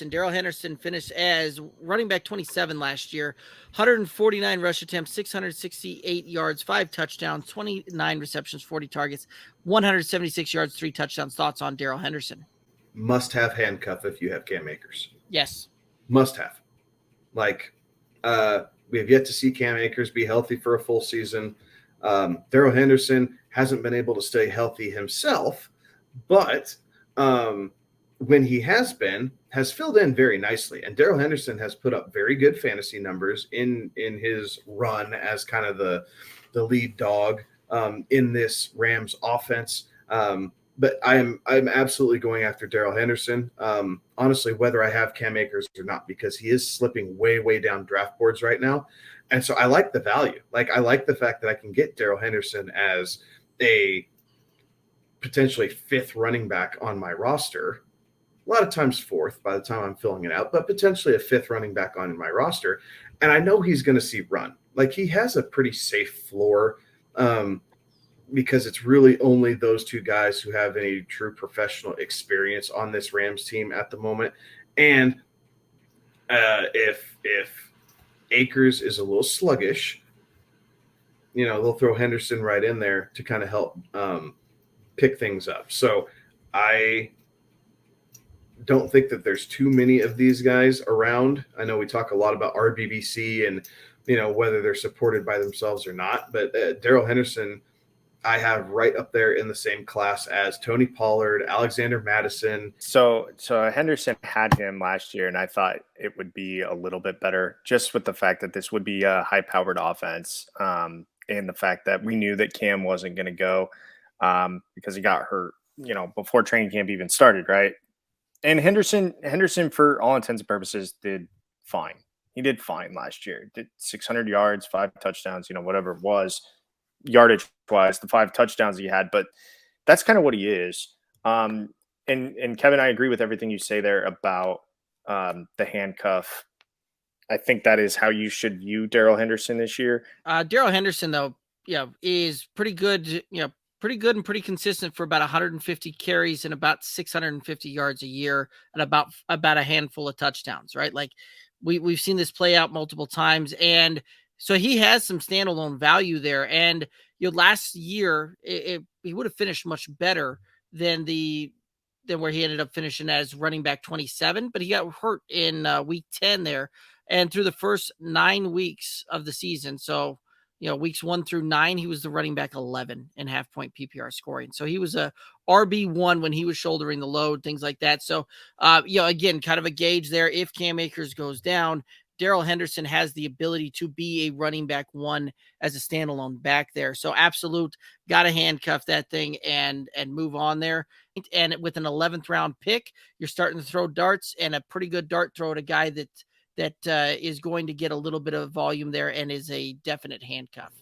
Darrell Henderson finished as running back 27 last year, 149 rush attempts, 668 yards, 5 touchdowns, 29 receptions, 40 targets, 176 yards, 3 touchdowns. Thoughts on Darrell Henderson? Must have handcuff if you have Cam Akers. Yes. Must have. Like, we have yet to see Cam Akers be healthy for a full season. Darrell Henderson hasn't been able to stay healthy himself, but when he has filled in very nicely. And Darrell Henderson has put up very good fantasy numbers in his run as kind of the lead dog in this Rams offense. But I'm absolutely going after Darrell Henderson. Honestly, whether I have Cam Akers or not, because he is slipping way down draft boards right now. And so I like the value. Like, I like the fact that I can get Darrell Henderson as a potentially 5th running back on my roster. A lot of times 4th by the time I'm filling it out, but potentially a 5th running back on my roster. And I know he's going to see run. Like, he has a pretty safe floor because it's really only those 2 guys who have any true professional experience on this Rams team at the moment. And if Akers is a little sluggish, they'll throw Henderson right in there to kind of help pick things up. So I don't think that there's too many of these guys around. I know we talk a lot about RBBC and, whether they're supported by themselves or not, but Darrell Henderson, I have right up there in the same class as Tony Pollard, Alexander Madison. So Henderson had him last year, and I thought it would be a little bit better just with the fact that this would be a high-powered offense and the fact that we knew that Cam wasn't going to go because he got hurt, before training camp even started, right? And Henderson, for all intents and purposes, did fine. He did fine last year. Did 600 yards, 5 touchdowns, whatever it was. Yardage-wise, the 5 touchdowns he had, but that's kind of what he is. And Kevin, I agree with everything you say there about the handcuff. I think that is how you should view Darrell Henderson this year. Darrell Henderson, though, is pretty good. Pretty good and pretty consistent for about 150 carries and about 650 yards a year and about a handful of touchdowns. Right, like we've seen this play out multiple times, and so he has some standalone value there. And last year he would have finished much better than where he ended up finishing as running back 27, but he got hurt in week 10 there, and through the first 9 weeks of the season. So weeks 1 through 9, he was the running back 11 in half-point PPR scoring. So he was a RB1 when he was shouldering the load, things like that. So again, kind of a gauge there. If Cam Akers goes down, Darrell Henderson has the ability to be a running back 1 as a standalone back there. So absolute, got to handcuff that thing and move on there. And with an 11th round pick, you're starting to throw darts, and a pretty good dart throw at a guy that is going to get a little bit of volume there and is a definite handcuff.